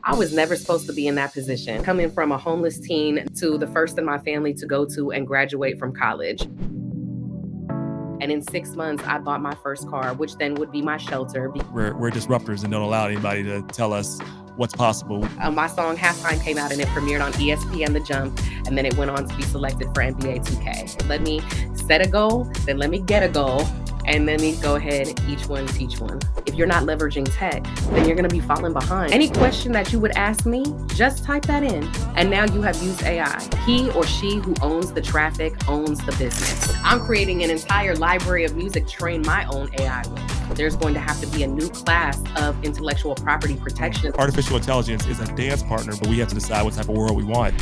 I was never supposed to be in that position, coming from a homeless teen to the first in my family to go to and graduate from college. And in 6 months, I bought my first car, which then would be my shelter. We're disruptors and don't allow anybody to tell us what's possible. My song Halftime came out and it premiered on ESPN The Jump, and then it went on to be selected for NBA 2K. Let me set a goal, then let me get a goal, and then we go ahead, each one teach one. If you're not leveraging tech, then you're gonna be falling behind. Any question that you would ask me, just type that in. And now you have used AI. He or she who owns the traffic owns the business. I'm creating an entire library of music to train my own AI with. There's going to have to be a new class of intellectual property protection. Artificial intelligence is a dance partner, but we have to decide what type of world we want.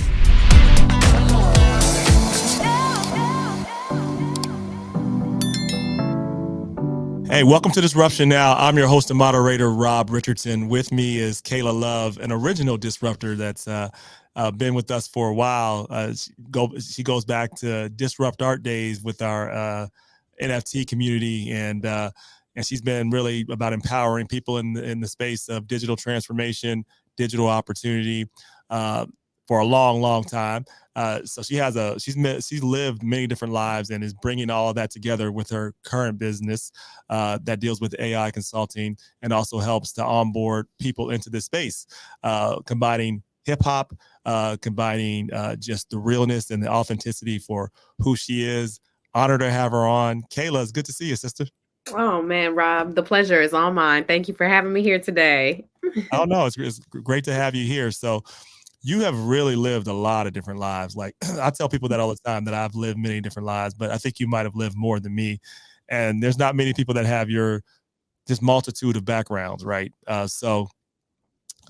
Hey, welcome to Disruption Now. I'm your host and moderator, Rob Richardson. With me is Kaila Love, an original disruptor that's been with us for a while. She goes back to Disrupt Art Days with our NFT community, and she's been really about empowering people in the space of digital transformation, digital opportunity for a long, long time. So she's lived many different lives and is bringing all of that together with her current business that deals with AI consulting and also helps to onboard people into this space, combining hip hop, combining just the realness and the authenticity for who she is. Honored to have her on. Kaila, it's good to see you, sister. Oh man, Rob, the pleasure is all mine. Thank you for having me here today. Oh no, it's great to have you here. So you have really lived a lot of different lives. Like I tell people that all the time, that I've lived many different lives, but I think you might have lived more than me. And there's not many people that have this multitude of backgrounds, right? So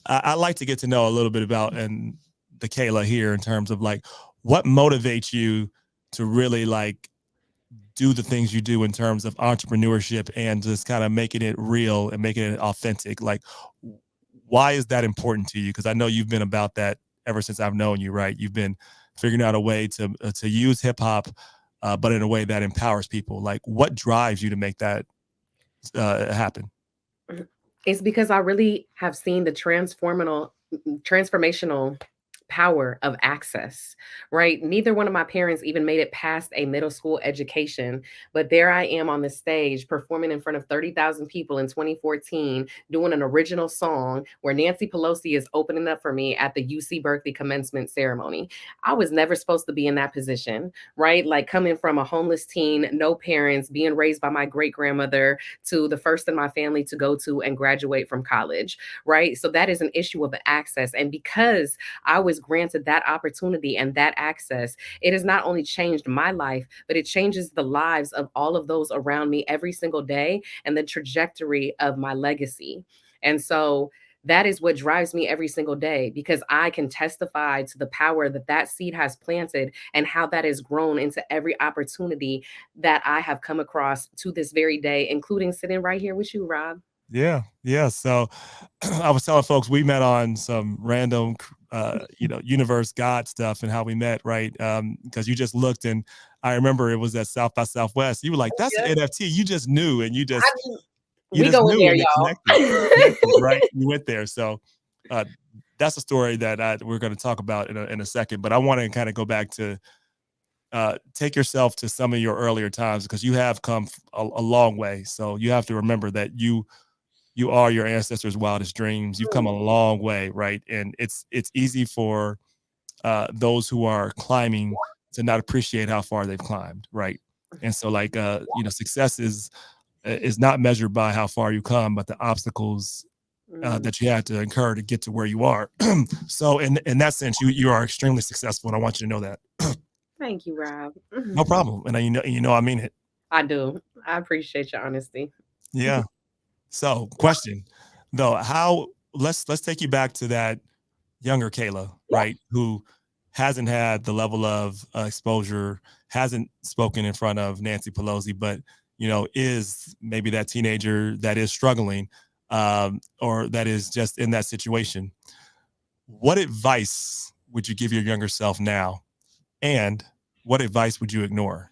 I like to get to know a little bit about and the Kaila here in terms of like what motivates you to really like do the things you do in terms of entrepreneurship and just kind of making it real and making it authentic. Like, why is that important to you? Because I know you've been about that ever since I've known you, right? You've been figuring out a way to use hip hop, but in a way that empowers people. Like, what drives you to make that happen? It's because I really have seen the transformational power of access, right? Neither one of my parents even made it past a middle school education, but there I am on the stage performing in front of 30,000 people in 2014, doing an original song where Nancy Pelosi is opening up for me at the UC Berkeley commencement ceremony. I was never supposed to be in that position, right? Like coming from a homeless teen, no parents, being raised by my great grandmother to the first in my family to go to and graduate from college, right? So that is an issue of access. And because I was granted that opportunity and that access, it has not only changed my life, but it changes the lives of all of those around me every single day and the trajectory of my legacy. And so that is what drives me every single day, because I can testify to the power that that seed has planted and how that has grown into every opportunity that I have come across to this very day, including sitting right here with you, Rob. Yeah. So I was telling folks we met on some random, universe God stuff and how we met, right? Because you just looked, and I remember it was at South by Southwest. You were like, "That's an NFT." You just knew, and you just We go in knew, there, and it y'all. connected, right? You went there, so that's a story that we're going to talk about in a second. But I want to kind of go back to take yourself to some of your earlier times, because you have come a long way. So you have to remember that you are your ancestors' wildest dreams. You've come a long way, right? And it's easy for those who are climbing to not appreciate how far they've climbed, right? And so, like, success is not measured by how far you come, but the obstacles that you had to incur to get to where you are. So, in that sense, you are extremely successful, and I want you to know that. Thank you, Rob. No problem, and I mean it. I do. I appreciate your honesty. Yeah. So, question though, let's take you back to that younger Kaila, right? Who hasn't had the level of exposure, hasn't spoken in front of Nancy Pelosi, but is maybe that teenager that is struggling, or that is just in that situation. What advice would you give your younger self now, and what advice would you ignore?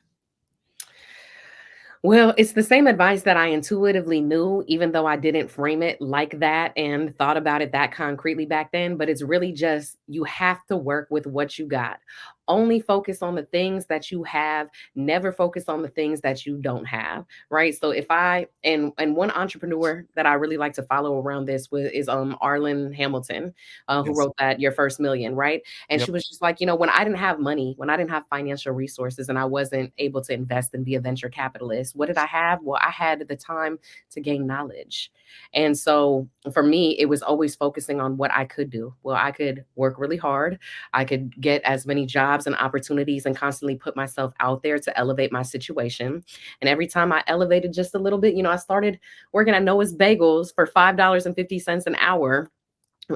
Well, it's the same advice that I intuitively knew, even though I didn't frame it like that and thought about it that concretely back then. But it's really just you have to work with what you got. Only focus on the things that you have, never focus on the things that you don't have. Right. So if I and one entrepreneur that I really like to follow around this is Arlen Hamilton, who Yes. wrote that Your First Million, right? And Yep. she was just like, when I didn't have money, when I didn't have financial resources and I wasn't able to invest and be a venture capitalist, what did I have? Well, I had the time to gain knowledge. And so for me, it was always focusing on what I could do. Well, I could work really hard. I could get as many jobs and opportunities and constantly put myself out there to elevate my situation. And every time I elevated just a little bit, I started working at Noah's Bagels for $5.50 an hour,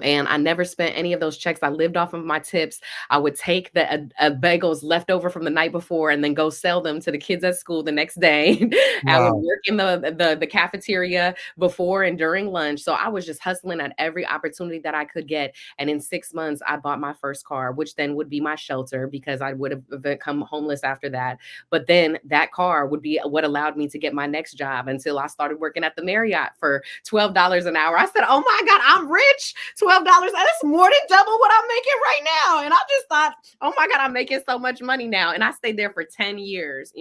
and I never spent any of those checks. I lived off of my tips. I would take the bagels left over from the night before and then go sell them to the kids at school the next day. I would Wow. work in the cafeteria before and during lunch. So I was just hustling at every opportunity that I could get. And in 6 months, I bought my first car, which then would be my shelter because I would have become homeless after that. But then that car would be what allowed me to get my next job until I started working at the Marriott for $12 an hour. I said, "Oh my God, I'm rich. $12. That's more than double what I'm making right now." And I just thought, oh my God, I'm making so much money now. And I stayed there for 10 years,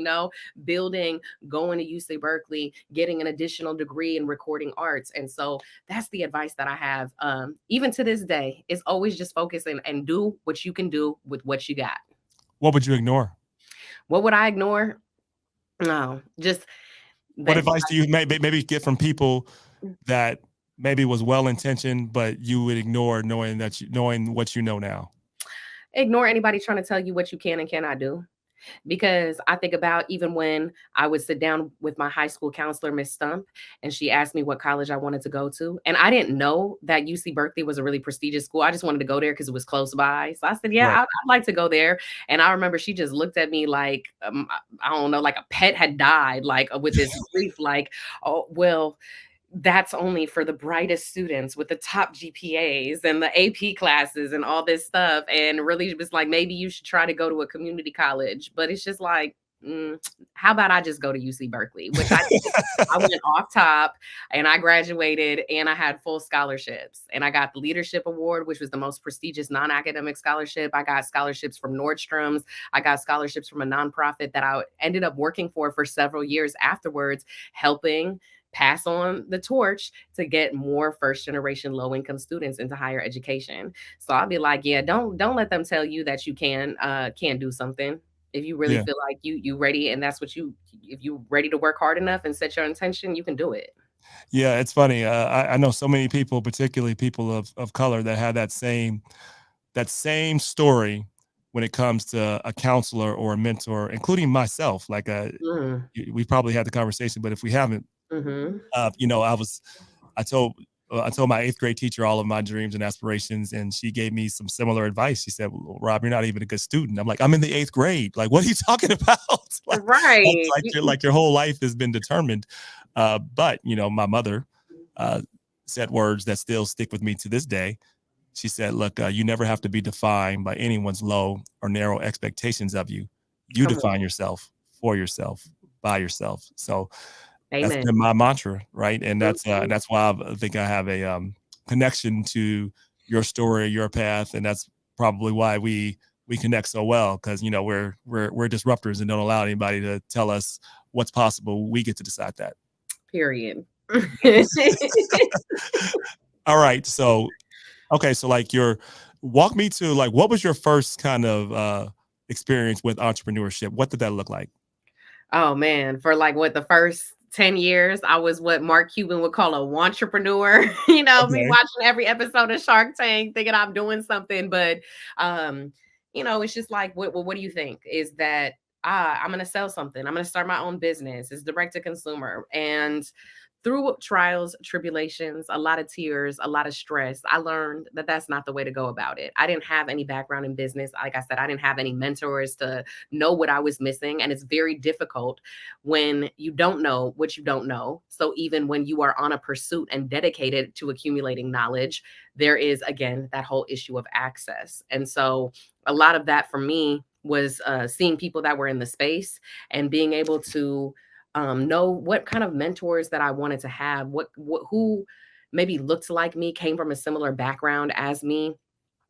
building, going to UC Berkeley, getting an additional degree in recording arts. And so that's the advice that I have. Even to this day, is always just focus and do what you can do with what you got. What would you ignore? What would I ignore? No, just What that. advice do you maybe get from people that maybe was well intentioned, but you would ignore knowing what you know now? Ignore anybody trying to tell you what you can and cannot do. Because I think about even when I would sit down with my high school counselor, Miss Stump, and she asked me what college I wanted to go to. And I didn't know that UC Berkeley was a really prestigious school. I just wanted to go there because it was close by. So I said, yeah, Right. I'd like to go there. And I remember she just looked at me like, I don't know, like a pet had died, like with this grief, like, oh, well, that's only for the brightest students with the top GPAs and the AP classes and all this stuff. And really it was like, maybe you should try to go to a community college. But it's just like, how about I just go to UC Berkeley, which I did. I went off top and I graduated and I had full scholarships. And I got the Leadership Award, which was the most prestigious non academic scholarship. I got scholarships from Nordstrom's. I got scholarships from a nonprofit that I ended up working for several years afterwards, helping pass on the torch to get more first generation low income students into higher education. So I'll be like, yeah, don't let them tell you that you can't do something. If you really Yeah. feel like you ready and that's what you if you ready to work hard enough and set your intention, you can do it. Yeah, it's funny. I know so many people, particularly people of color, that have that same story when it comes to a counselor or a mentor, including myself. Like, Mm, we probably had the conversation, but if we haven't, mm-hmm. I told I told my eighth grade teacher all of my dreams and aspirations, and she gave me some similar advice. She said, well, "Rob, you're not even a good student." I'm like, "I'm in the eighth grade. Like, what are you talking about? like, Right. like your whole life has been determined." But my mother uh, said words that still stick with me to this day. She said, "Look, you never have to be defined by anyone's low or narrow expectations of you. You Come define on. yourself for yourself by yourself." So that's Amen. been my mantra, right? And Mhm. that's why I think I have a connection to your story, your path, and that's probably why we connect so well, because we're disruptors and don't allow anybody to tell us what's possible. We get to decide that. Period. All right, so okay, so like your walk me to like what was your first kind of experience with entrepreneurship? What did that look like? Oh man, for like what the first 10 years, I was what Mark Cuban would call a entrepreneur. Me Okay. watching every episode of Shark Tank, thinking I'm doing something. But it's just like, what do you think? Is that I'm gonna sell something, I'm gonna start my own business, it's direct to consumer. And through trials, tribulations, a lot of tears, a lot of stress, I learned that that's not the way to go about it. I didn't have any background in business. Like I said, I didn't have any mentors to know what I was missing. And it's very difficult when you don't know what you don't know. So even when you are on a pursuit and dedicated to accumulating knowledge, there is, again, that whole issue of access. And so a lot of that for me was seeing people that were in the space and being able to know what kind of mentors that I wanted to have, what who maybe looked like me, came from a similar background as me,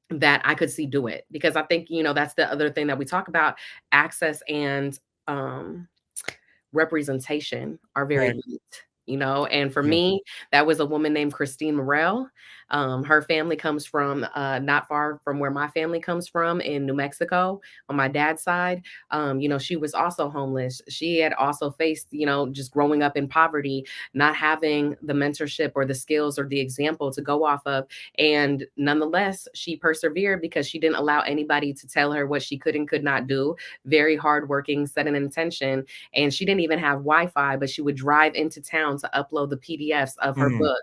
that I could see do it. Because I think, that's the other thing that we talk about, access and um representation are very Right. linked. And for Yeah. me, that was a woman named Christine Morel. Her family comes from not far from where my family comes from in New Mexico on my dad's side. She was also homeless. She had also faced, just growing up in poverty, not having the mentorship or the skills or the example to go off of. And nonetheless, she persevered because she didn't allow anybody to tell her what she could and could not do. Very hardworking, set an intention, and she didn't even have Wi-Fi, but she would drive into town to upload the PDFs of her Mm, book,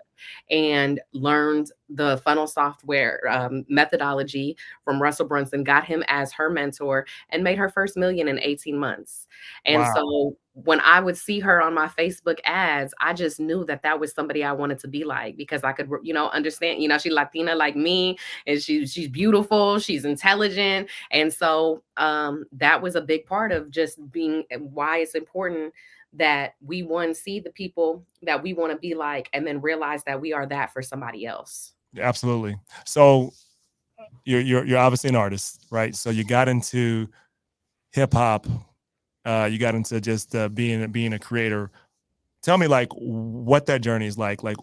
and learned the funnel software methodology from Russell Brunson, got him as her mentor, and made her first million in 18 months. And wow. so when I would see her on my Facebook ads, I just knew that that was somebody I wanted to be like, because I could, understand, she's Latina like me, and she's beautiful, she's intelligent. And so that was a big part of just being, why it's important that we, one, see the people that we want to be like, and then realize that we are that for somebody else. Absolutely. So you're obviously an artist, right? So you got into hip hop. You got into just being a creator. Tell me, like, what that journey is like. Like,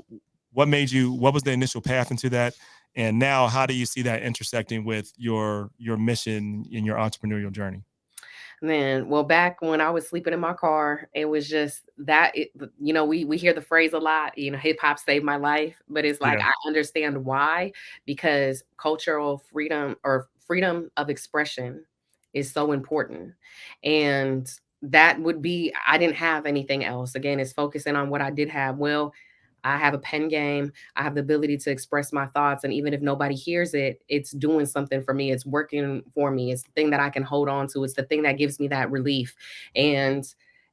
what made you? What was the initial path into that? And now, how do you see that intersecting with your mission in your entrepreneurial journey? Man, well, back when I was sleeping in my car, it was just that, we hear the phrase a lot, hip hop saved my life, but it's like Yeah, I understand why, because cultural freedom, or freedom of expression, is so important. And that would be, I didn't have anything else. Again, it's focusing on what I did have. Well, I have a pen game. I have the ability to express my thoughts. And even if nobody hears it, it's doing something for me. It's working for me. It's the thing that I can hold on to. It's the thing that gives me that relief. And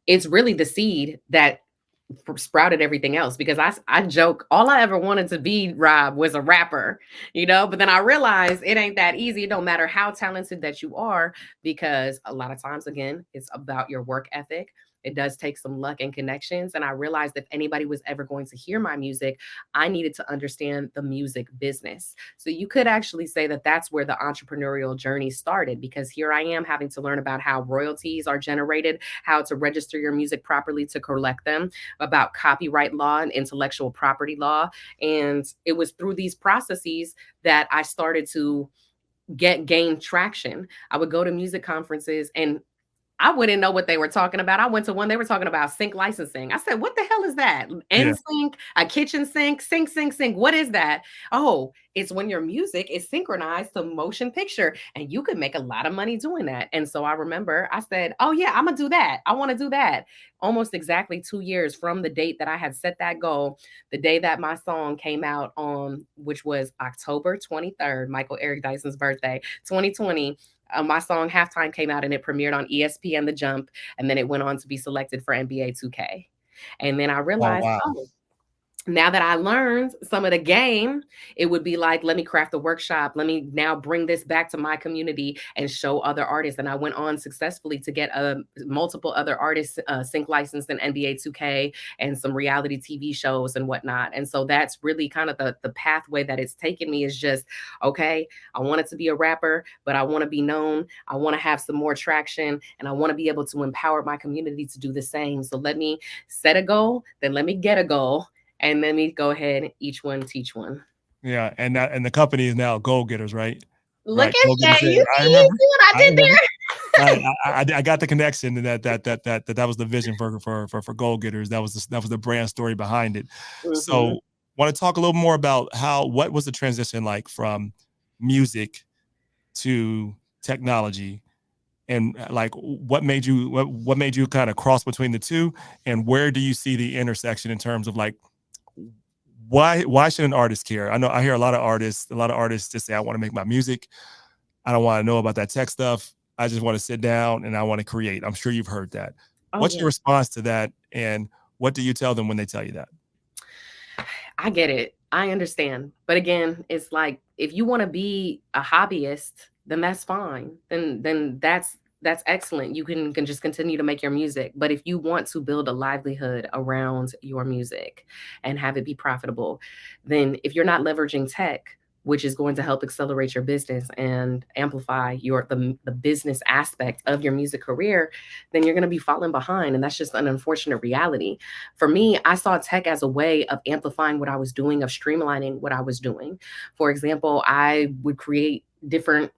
it's really the seed that sprouted everything else, because I joke, all I ever wanted to be, Rob, was a rapper, but then I realized it ain't that easy. It don't matter how talented that you are, because a lot of times, again, it's about your work ethic. It does take some luck and connections. And I realized if anybody was ever going to hear my music, I needed to understand the music business. So you could actually say that that's where the entrepreneurial journey started, because here I am having to learn about how royalties are generated, how to register your music properly to collect them, about copyright law and intellectual property law. And it was through these processes that I started to gain traction. I would go to music conferences, and I wouldn't know what they were talking about. I went to one, they were talking about sync licensing. I said, "What the hell is that? yeah, NSYNC, a kitchen sink, sync, sync, sync. What is that?" Oh, it's when your music is synchronized to motion picture, and you could make a lot of money doing that. And so I remember I said, "Oh yeah, I'm gonna do that. I want to do that." Almost exactly 2 years from the date that I had set that goal, the day that my song came out on, which was October 23rd, Michael Eric Dyson's birthday, 2020. My song Halftime came out, and it premiered on ESPN The Jump, and then it went on to be selected for NBA 2K. And then I oh realized, wow, oh, now that I learned some of the game, it would be like, let me craft a workshop. Let me now bring this back to my community and show other artists. And I went on successfully to get multiple other artists sync licensed in NBA 2K and some reality TV shows and whatnot. And so that's really kind of the pathway that it's taken me, is just, okay, I wanted to be a rapper, but I want to be known. I want to have some more traction, and I want to be able to empower my community to do the same. So let me set a goal, then let me get a goal, and let me go ahead, each one teach one. yeah. And the company is now Goal Getters, right? Look Right, at Goal Getters. that. Yeah, You I see, you remember. see what I I did remember. there? I got the connection, and that was the vision for Goal Getters. That was the brand story behind it. Mhm. So, want to talk a little more about what was the transition like from music to technology, and like what made you kind of cross between the two, and where do you see the intersection in terms of like why should an artist care? I know I hear a lot of artists just say, I want to make my music. I don't want to know about that tech stuff. I just want to sit down and I want to create. I'm sure you've heard that. Oh, What's your yeah. response to that? And what do you tell them when they tell you that? I get it. I understand. But again, it's like, if you wanna be a hobbyist, then that's fine. Then that's that's excellent. You can just continue to make your music. But if you want to build a livelihood around your music and have it be profitable, then if you're not leveraging tech, which is going to help accelerate your business and amplify the business aspect of your music career, then you're going to be falling behind. And that's just an unfortunate reality. For me, I saw tech as a way of amplifying what I was doing, of streamlining what I was doing. For example, I would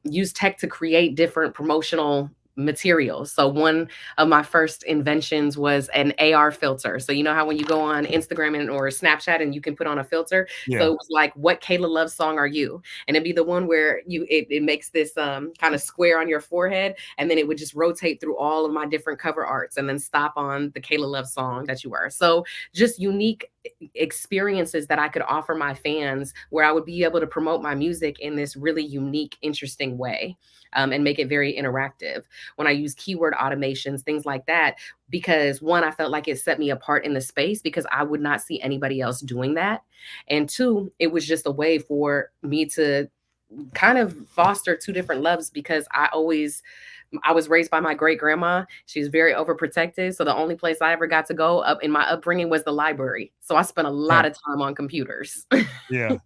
use tech to create different promotional materials. So one of my first inventions was an AR filter. So you know how when you go on Instagram or Snapchat and you can put on a filter. So Yeah. it was like, what Kaila Love song are you? And it'd be the one where it makes this kind of square on your forehead, and then it would just rotate through all of my different cover arts and then stop on the Kaila Love song that you were. So just unique experiences that I could offer my fans where I would be able to promote my music in this really unique, interesting way. And make it very interactive. When I use keyword automations, things like that, because one, I felt like it set me apart in the space because I would not see anybody else doing that. And two, it was just a way for me to kind of foster two different loves because I was raised by my great grandma. She's very overprotective. So the only place I ever got to go up in my upbringing was the library. So I spent a lot Right. of time on computers. Yeah.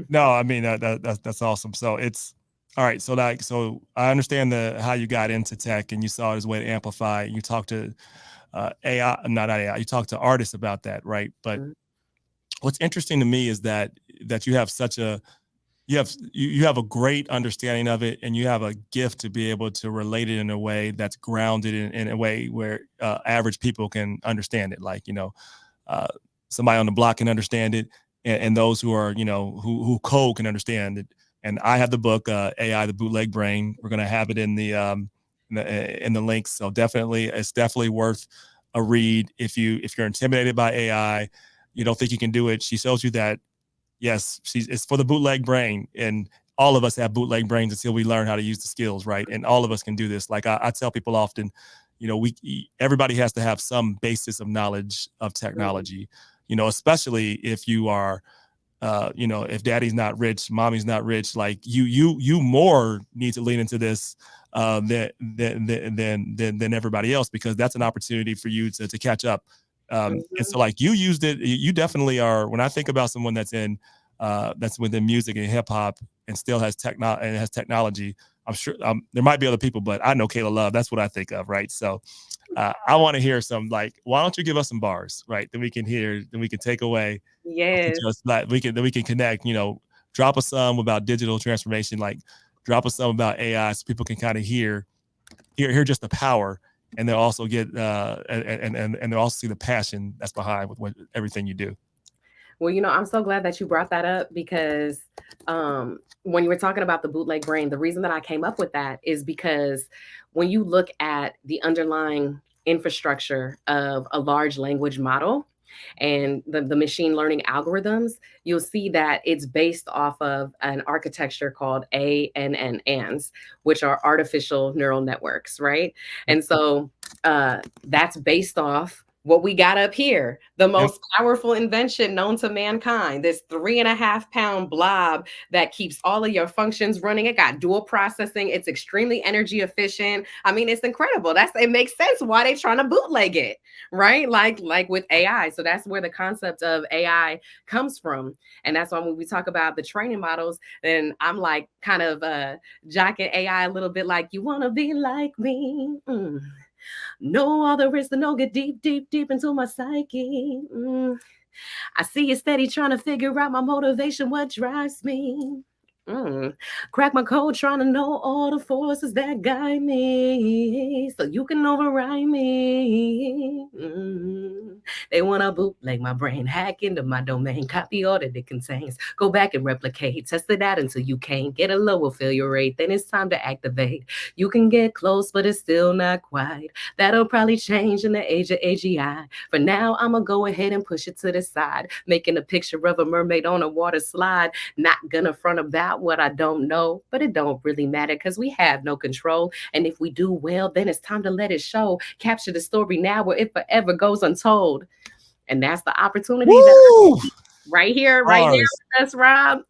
No, I mean that's awesome. So it's all right. So so I understand how you got into tech and you saw it as a way to amplify. You talked to AI, not AI. You talked to artists about that, right? But what's interesting to me is that you have such a you have a great understanding of it, and you have a gift to be able to relate it in a way that's grounded in a way where average people can understand it. Like uh, somebody on the block can understand it, and those who are who code can understand it. And I have the book AI, the Bootleg Brain. We're going to have it in the links. So it's definitely worth a read if you're intimidated by AI, you don't think you can do it. She shows you that yes, it's for the bootleg brain, and all of us have bootleg brains until we learn how to use the skills, right? And all of us can do this. Like I tell people often, everybody has to have some basis of knowledge of technology, especially if you are if daddy's not rich, mommy's not rich, like you more need to lean into this than everybody else, because that's an opportunity for you to catch up. And so like you used it, you definitely are. When I think about someone that's within music and hip hop and still has technology, I'm sure there might be other people, but I know Kaila Love. That's what I think of, right? So I want to hear some, like, why don't you give us some bars, right? That we can hear, that we can take away. Yes. Just like we can connect. Drop us some about digital transformation, like drop us some about AI, so people can kind of hear just the power, and they'll also get and they'll also see the passion that's behind with everything you do. Well, I'm so glad that you brought that up because when you were talking about the bootleg brain, the reason that I came up with that is because when you look at the underlying infrastructure of a large language model and the machine learning algorithms, you'll see that it's based off of an architecture called ANNs, which are artificial neural networks, right? Yep. And so that's based off what we got up here, the Yep. most powerful invention known to mankind, this 3.5 pound blob that keeps all of your functions running. It got dual processing. It's extremely energy efficient. I mean, it's incredible. It makes sense why they're trying to bootleg it, right? Like with AI. So that's where the concept of AI comes from. And that's why when we talk about the training models, then I'm like kind of jocking AI a little bit, like, you want to be like me. Know all there is to know, get deep, deep, deep into my psyche. I see you steady trying to figure out my motivation, what drives me. Crack my code, trying to know all the forces that guide me, so you can override me. They want to bootleg my brain, hack into my domain, copy all that it contains, go back and replicate, test it out until you can't get a lower failure rate. Then it's time to activate. You can get close, but it's still not quite. That'll probably change in the age of AGI. For now, I'ma go ahead and push it to the side, making a picture of a mermaid on a water slide. Not gonna front about what I don't know, but it don't really matter because we have no control. And if we do well, then it's time to let it show. Capture the story now where it forever goes untold. And that's the opportunity that Woo! Right here, right now Bars. with us, Rob.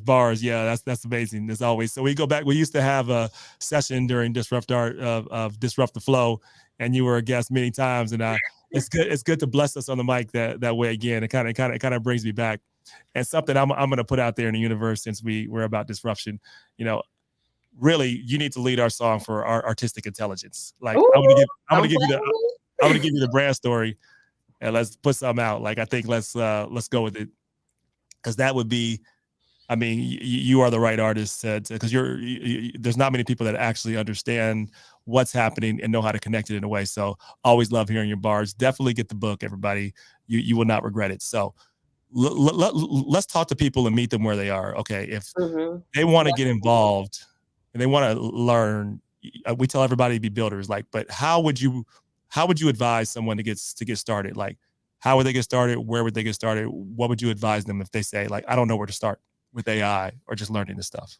Bars. Yeah, that's amazing. As always. So we go back. We used to have a session during Disrupt Art of Disrupt the Flow, and you were a guest many times. And it's good. It's good to bless us on the mic that way again. It kind of brings me back. And something I'm going to put out there in the universe, since we're about disruption. You know, really, you need to lead our song for our artistic intelligence. Like Ooh, I'm don't gonna give play you the with I'm gonna give you the brand story, and let's put something out. Like I think let's go with it, because that would be. I mean, you are the right artist because there's not many people that actually understand what's happening and know how to connect it in a way. So always love hearing your bars. Definitely get the book, everybody. You will not regret it. So let's talk to people and meet them where they are. Okay, if me. Mm-hmm. they want to What? get involved and they want to learn, we tell everybody to be builders. Like, but how would you advise someone to get started? Like, how would they get started? Where would they get started? What would you advise them if they say, like, I don't know where to start with AI or just learning this stuff?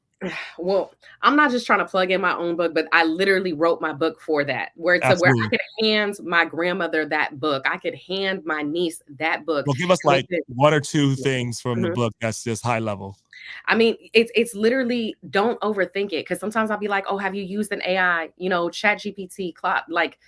Well, I'm not just trying to plug in my own book, but I literally wrote my book for that, where I Absolutely. could hand my grandmother that book. I could hand my niece that book. Well, give us And they like could, one or two things from the Mhm. book that's just high level. I mean, it's literally don't overthink it, because sometimes I'll be like, oh, have you used an AI? Chat GPT, like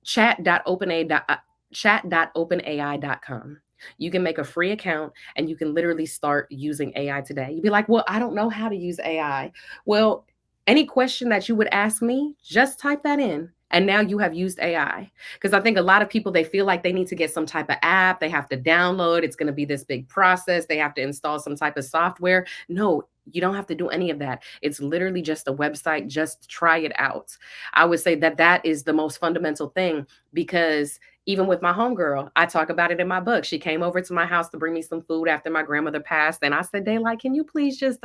chat.openai.com. You can make a free account and you can literally start using AI today. You'd be like, well, I don't know how to use AI. Well, any question that you would ask me, just type that in. And now you have used AI. Because I think a lot of people, they feel like they need to get some type of app, they have to download, it's going to be this big process, they have to install some type of software. No, you don't have to do any of that. It's literally just a website. Just try it out. I would say that that is the most fundamental thing, because even with my homegirl, I talk about it in my book. She came over to my house to bring me some food after my grandmother passed. And I said, Daylight, can you please just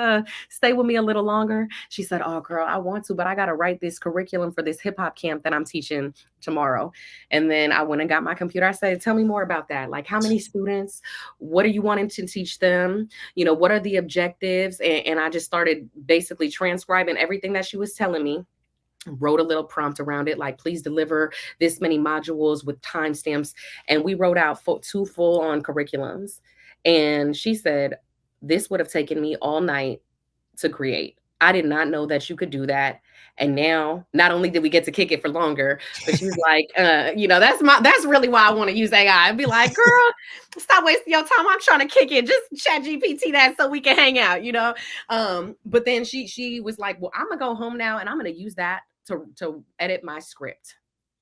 stay with me a little longer? She said, oh, girl, I want to, but I got to write this curriculum for this hip hop camp that I'm teaching tomorrow. And then I went and got my computer. I said, tell me more about that. Like, how many students? What are you wanting to teach them? What are the objectives? And I just started basically transcribing everything that she was telling me, wrote a little prompt around it, like, please deliver this many modules with timestamps. And we wrote out two full on curriculums. And she said, this would have taken me all night to create. I did not know that you could do that. And now, not only did we get to kick it for longer, but she's like, that's really why I want to use AI. I'd be like, girl, stop wasting your time. I'm trying to kick it. Just chat GPT that so we can hang out. But then she was like, well, I'm gonna go home now and I'm gonna use that to edit my script.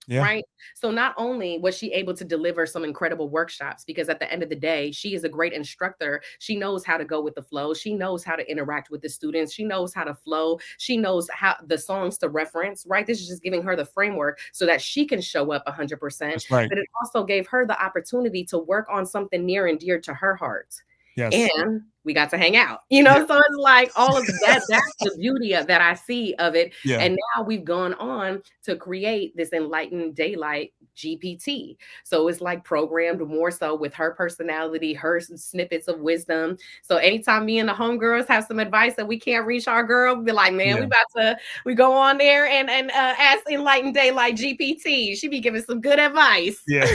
Yeah. Right. So not only was she able to deliver some incredible workshops, because at the end of the day, she is a great instructor. She knows how to go with the flow. She knows how to interact with the students. She knows how to flow. She knows how the songs to reference, right? This is just giving her the framework so that she can show up 100%. That's right. But it also gave her the opportunity to work on something near and dear to her heart. Yes. And we got to hang out, Yeah. so it's like all of that. That's the beauty that I see of it. Yeah. And now we've gone on to create this enlightened daylight GPT. So it's like programmed more so with her personality, her snippets of wisdom. So anytime me and the homegirls have some advice that we can't reach our girl, be like, man, Yeah. we go on there and ask enlightened daylight GPT. She be giving some good advice. Yeah.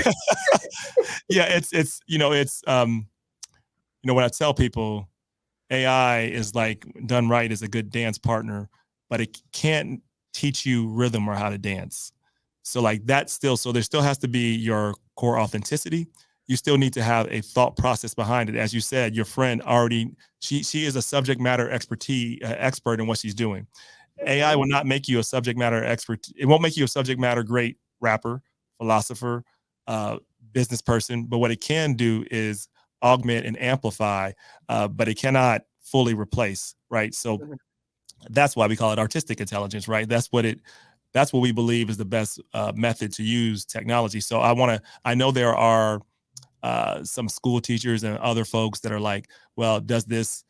Yeah. It's when I tell people AI is like done right is a good dance partner, but it can't teach you rhythm or how to dance. So like that still, so there still has to be your core authenticity. You still need to have a thought process behind it. As you said, your friend already, she is a subject matter expert in what she's doing. AI will not make you a subject matter expert. It won't make you a subject matter great rapper, philosopher, uh, business person. But what it can do is augment and amplify, but it cannot fully replace. Right. So Mhm. that's why we call it artistic intelligence. Right. That's what we believe is the best method to use technology. So I know there are some school teachers and other folks that are like, well, is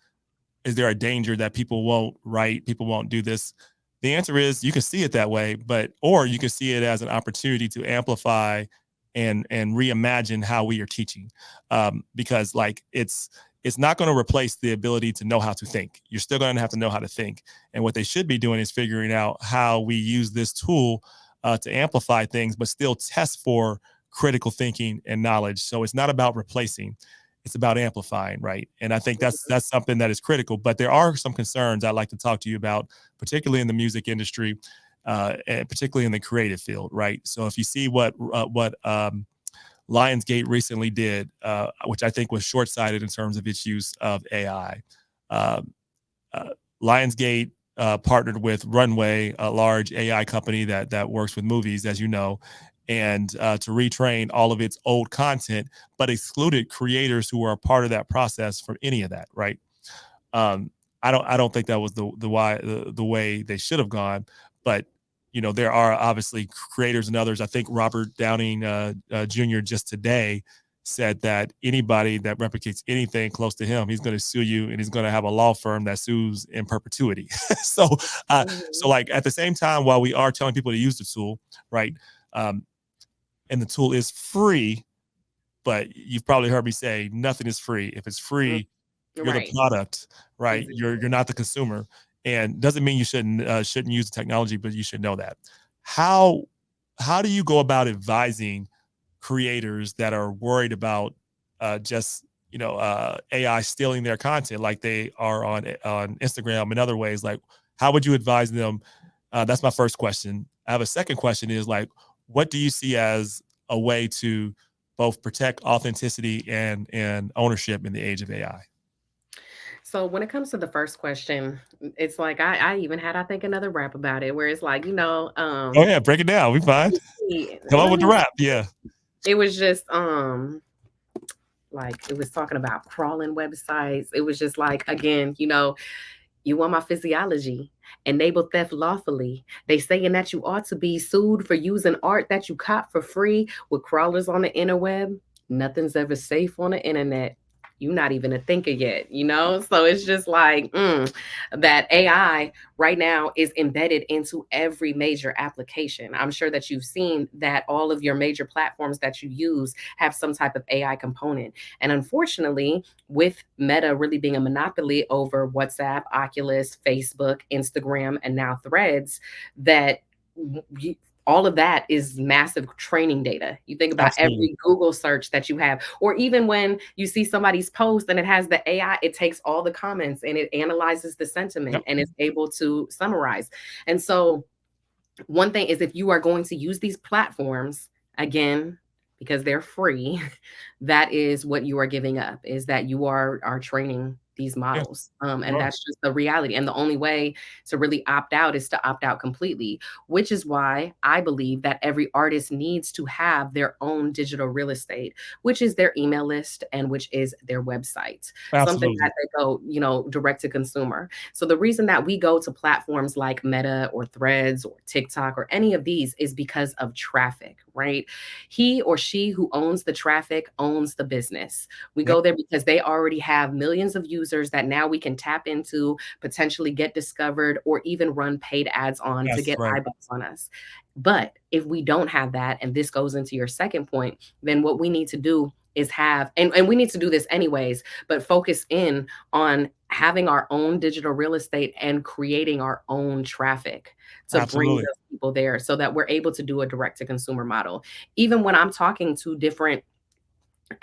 there a danger that people won't write, people won't do this? The answer is you can see it that way, or you can see it as an opportunity to amplify and reimagine how we are teaching, because like it's not going to replace the ability to know how to think. You're still going to have to know how to think, and what they should be doing is figuring out how we use this tool to amplify things, but still test for critical thinking and knowledge. So it's not about replacing; It's about amplifying, right? And I think that's something that is critical. But there are some concerns I'd like to talk to you about, particularly in the music industry, and particularly in the creative field, right? So if you see what Lionsgate recently did, which I think was short-sighted in terms of its use of AI. Um, Lionsgate partnered with Runway, a large AI company that works with movies, as you know, and to retrain all of its old content, but excluded creators who were a part of that process from any of that. Right? Um, I don't think that was the way they should have gone, but there are obviously creators and others. I think Robert Downing Jr. just today said that anybody that replicates anything close to him, he's going to sue you, and he's going to have a law firm that sues in perpetuity. so, so Mhm. like at the same time, while we are telling people to use the tool, right, um, and the tool is free, but you've probably heard me say nothing is free. If it's Mm, free, you're the right. product, right? Exactly. You're not the consumer, and doesn't mean you shouldn't use the technology, but you should know that. How how do you go about advising creators that are worried about just AI stealing their content, like they are on Instagram and other ways? Like, how would you advise them? That's my first question. I have a second question: is like, what do you see as a way to both protect authenticity and ownership in the age of AI? So when it comes to the first question, it's like I even had I think another rap about it where it's like, Oh yeah, break it down. We fine. Come on let with the me rap. Yeah. it was just like it was talking about crawling websites. It was just like again, you want my physiology. Enable theft lawfully. They saying that you ought to be sued for using art that you caught for free with crawlers on the interweb. Nothing's ever safe on the internet. You're not even a thinker yet. So it's just like that AI right now is embedded into every major application. I'm sure that you've seen that all of your major platforms that you use have some type of AI component. And unfortunately, with Meta really being a monopoly over WhatsApp, Oculus, Facebook, Instagram, and now Threads, that you, all of that is massive training data. You think about Absolutely. every Google search that you have, or even when you see somebody's post and it has the AI, it takes all the comments and it analyzes the sentiment Yep. and is able to summarize. And so one thing is if you are going to use these platforms again because they're free, that is what you are giving up, is that you are training these Yes, models, you and are. that's just the reality. And the only way to really opt out is to opt out completely, which is why I believe that every artist needs to have their own digital real estate, which is their email list and which is their website, something Absolutely. that they go direct to consumer. So the reason that we go to platforms like Meta or Threads or TikTok or any of these is because of traffic, right? He or she who owns the traffic owns the business. We Yep. go there because they already have millions of users that now we can tap into, potentially get discovered, or even run paid ads on to Yes. get Right. eyeballs on us. But if we don't have that, and this goes into your second point, then what we need to do is have, and we need to do this anyways, but focus in on having our own digital real estate and creating our own traffic to bring Absolutely. those people there so that we're able to do a direct to consumer model. Even when I'm talking to different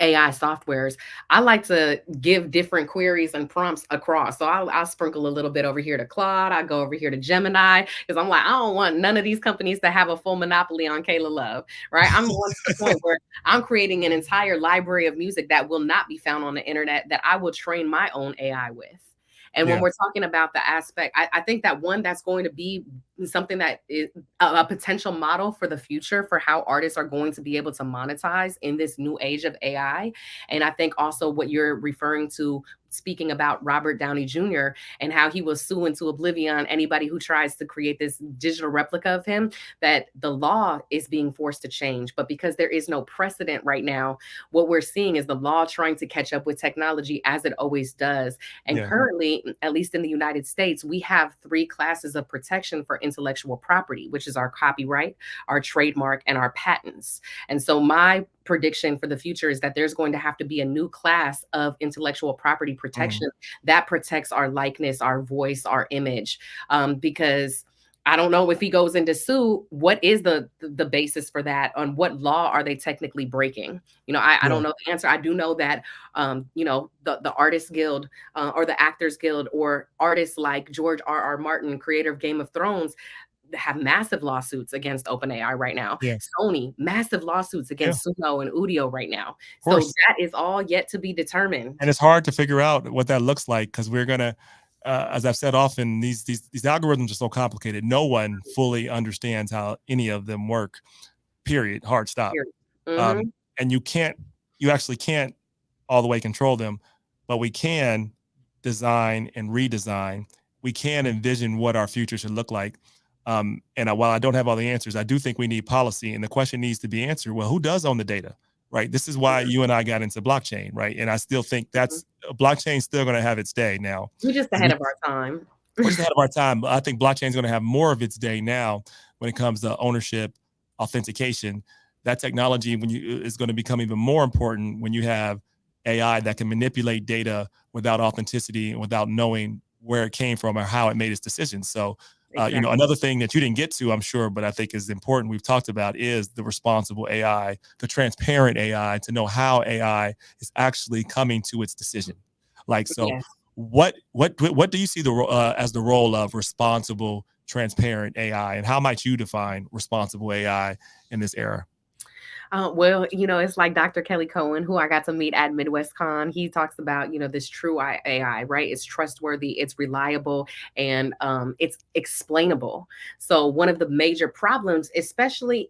AI softwares, I like to give different queries and prompts across. So I'll sprinkle a little bit over here to Claude. I go over here to Gemini because I'm like, I don't want none of these companies to have a full monopoly on Kaila Love, right? I'm going to the point where I'm creating an entire library of music that will not be found on the internet that I will train my own AI with. And when Yeah. we're talking about the aspect, I think that one that's going to be something that is a potential model for the future for how artists are going to be able to monetize in this new age of AI. And I think also what you're referring to, speaking about Robert Downey Jr. and how he will sue into oblivion anybody who tries to create this digital replica of him, that the law is being forced to change. But because there is no precedent right now, what we're seeing is the law trying to catch up with technology as it always does. And Yeah. currently, at least in the United States, we have three classes of protection for intellectual property, which is our copyright, our trademark, and our patents. And so my prediction for the future is that there's going to have to be a new class of intellectual property Mm. protection that protects our likeness, our voice, our image, because I don't know if he goes into sue, what is the basis for that? On what law are they technically breaking? I Yeah. don't know the answer. I do know that the Artists Guild or the Actors Guild or artists like George R. R. Martin, creator of Game of Thrones, have massive lawsuits against OpenAI right now. Yeah. Sony, massive lawsuits Yeah. against Suno and Udio right now. Of So course. that is all yet to be determined. And it's hard to figure out what that looks like because we're gonna, as I've said often, these algorithms are so complicated. No one fully understands how any of them work. Period. Hard stop. Period. Mhm. And you actually can't all the way control them, but we can design and redesign. We can envision what our future should look like. And while I don't have all the answers, I do think we need policy, and the question needs to be answered. Well, who does own the data? Right. This is why you and I got into blockchain. Right. And I still think Mhm. that's blockchain still going to have its day now. We're just ahead of our time. We're just ahead of our time. But I think blockchain is going to have more of its day now when it comes to ownership, authentication. That technology is going to become even more important when you have AI that can manipulate data without authenticity and without knowing where it came from or how it made its decisions. So, Exactly. another thing that you didn't get to, I'm sure, but I think is important, we've talked about, is the responsible AI, the transparent AI, to know how AI is actually coming to its decision. Like, so Yes. what do you see as the role of responsible, transparent AI, and how might you define responsible AI in this era? Well, it's like Dr. Kelly Cohen, who I got to meet at MidwestCon. He talks about, this true AI, right? It's trustworthy, it's reliable, and it's explainable. So, one of the major problems, especially,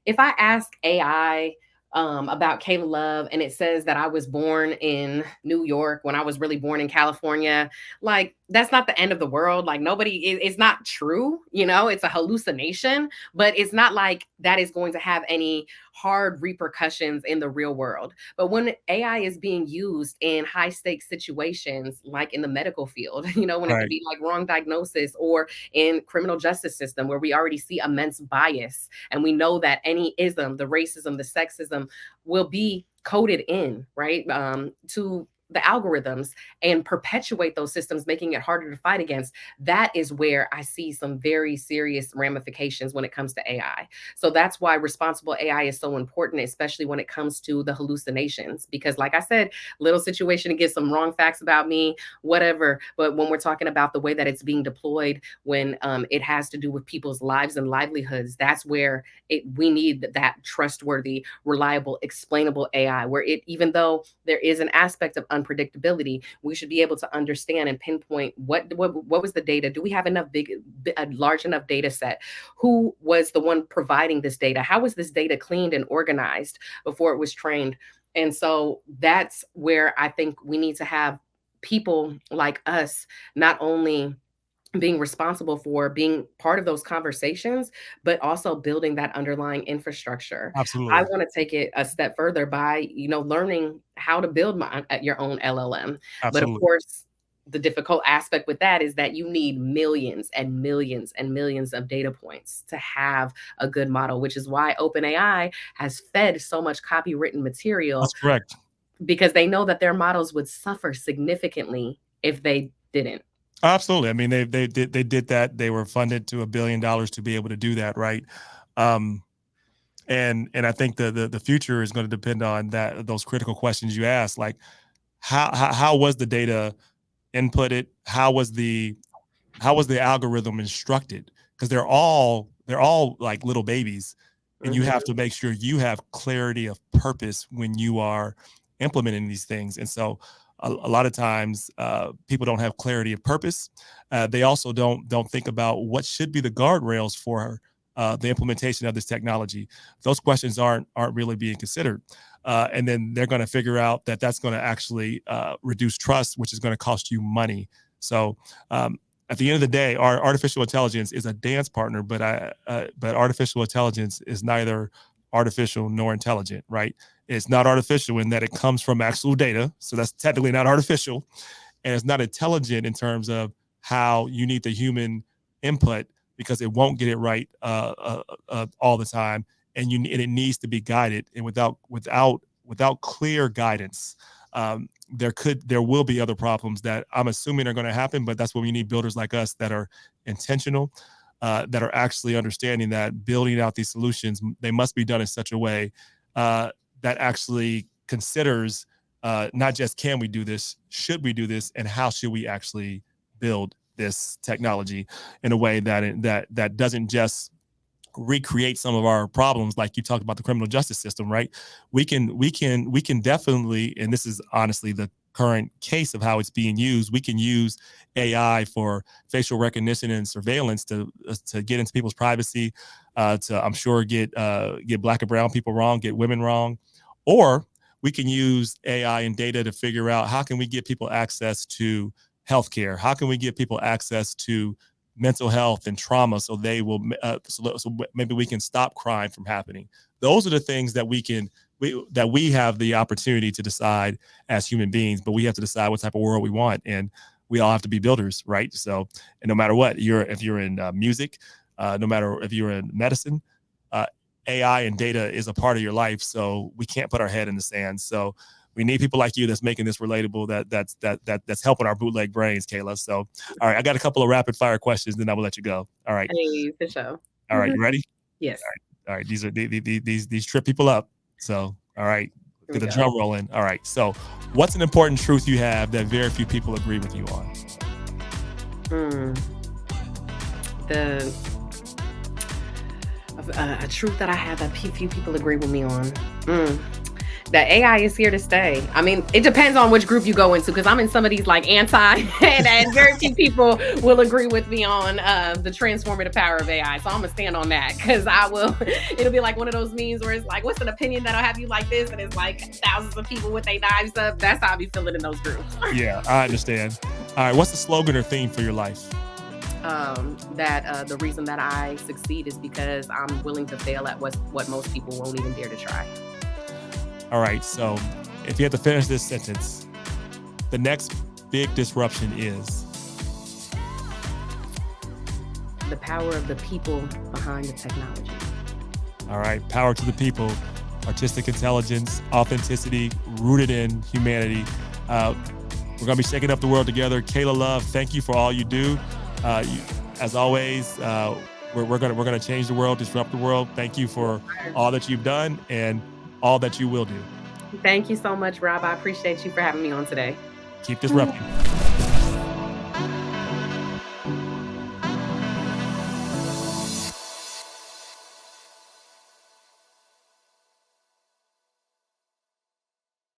if I ask AI about Kaila Love and it says that I was born in New York when I was really born in California, like that's not the end of the world. Like it's not true, it's a hallucination, but it's not like that is going to have any hard repercussions in the real world. But when AI is being used in high stakes situations, like in the medical field, when it could Right. be like wrong diagnosis, or in criminal justice system where we already see immense bias, and we know that any ism, the racism, the sexism will be coded in, right, to the algorithms and perpetuate those systems, making it harder to fight against. That is where I see some very serious ramifications when it comes to AI. So that's why responsible AI is so important, especially when it comes to the hallucinations. Because, like I said, little situation to get some wrong facts about me, whatever. But when we're talking about the way that it's being deployed, when it has to do with people's lives and livelihoods, that's where we need that trustworthy, reliable, explainable AI, where even though there is an aspect of unpredictability, we should be able to understand and pinpoint what was the data. Do we have a large enough data set? Who was the one providing this data? How was this data cleaned and organized before it was trained? And so that's where I think we need to have people like us not only being responsible for being part of those conversations, but also building that underlying infrastructure. I Absolutely. want to take it a step further by, learning how to build your own LLM. But of Absolutely. course, the difficult aspect with that is that you need millions and millions and millions of data points to have a good model, which is why OpenAI has fed so much copywritten material, That's correct. because they know that their models would suffer significantly if they didn't. Absolutely. I mean, they did that. They were funded to $1 billion to be able to do that, right? Um, and I think the future is going to depend on those critical questions you asked, like how was the data inputted? How was the algorithm instructed? Because they're all like little babies, and you have Mhm. to make sure you have clarity of purpose when you are implementing these things. And so, a lot of times, people don't have clarity of purpose. They also don't think about what should be the guardrails for the implementation of this technology. Those questions aren't really being considered. And then they're going to figure out that that's going to actually reduce trust, which is going to cost you money. So, at the end of the day, our artificial intelligence is a dance partner, but artificial intelligence is neither artificial nor intelligent, right? It's not artificial in that it comes from actual data, so that's technically not artificial, and it's not intelligent in terms of how you need the human input because it won't get it right all the time, and it needs to be guided, and without clear guidance, there will be other problems that I'm assuming are going to happen, but that's where we need builders like us that are intentional, that are responsible, that are transparent, that are that are actually understanding that building out these solutions, they must be done in such a way that actually considers not just can we do this, should we do this, and how should we actually build this technology in a way that doesn't just recreate some of our problems, like you talked about the criminal justice system, right? We can definitely, and this is honestly the current case of how it's being used. We can use AI for facial recognition and surveillance to get into people's privacy, to I'm sure get Black and brown people wrong, get women wrong, or we can use AI and data to figure out how can we get people access to healthcare, how can we get people access to mental health and trauma, so they will so maybe we can stop crime from happening. Those are the things that we have the opportunity to decide as human beings, but we have to decide what type of world we want, and we all have to be builders, right? So, and no matter what, if you're in music, no matter if you're in medicine, AI and data is a part of your life, so we can't put our head in the sand. So we need people like you that's making this relatable, that's helping our bootleg brains, Kaila. So, all right, I got a couple of rapid fire questions, then I will let you go. All right. Hey, for sure. All right, you ready? Yes. All right. These are these trip people up. So, all right, get the drum rolling. All right. So, what's an important truth you have that very few people agree with you on? A truth that I have that few people agree with me on. That AI is here to stay. I mean, it depends on which group you go into, because I'm in some of these like anti, and very few people will agree with me on the transformative power of AI. So I'm gonna stand on that, because it'll be like one of those memes where it's like, what's an opinion that'll have you like this? And it's like thousands of people with their knives up. That's how I be feeling in those groups. Yeah, I understand. All right, what's the slogan or theme for your life? That the reason that I succeed is because I'm willing to fail at what most people won't even dare to try. All right, so if you have to finish this sentence, the next big disruption is? The power of the people behind the technology. All right, power to the people, artistic intelligence, authenticity, rooted in humanity. We're gonna be shaking up the world together. Kaila Love, thank you for all you do. As always, we're gonna change the world, disrupt the world. Thank you for all that you've done and all that you will do. Thank you so much, Rob. I appreciate you for having me on today. Keep disrupting.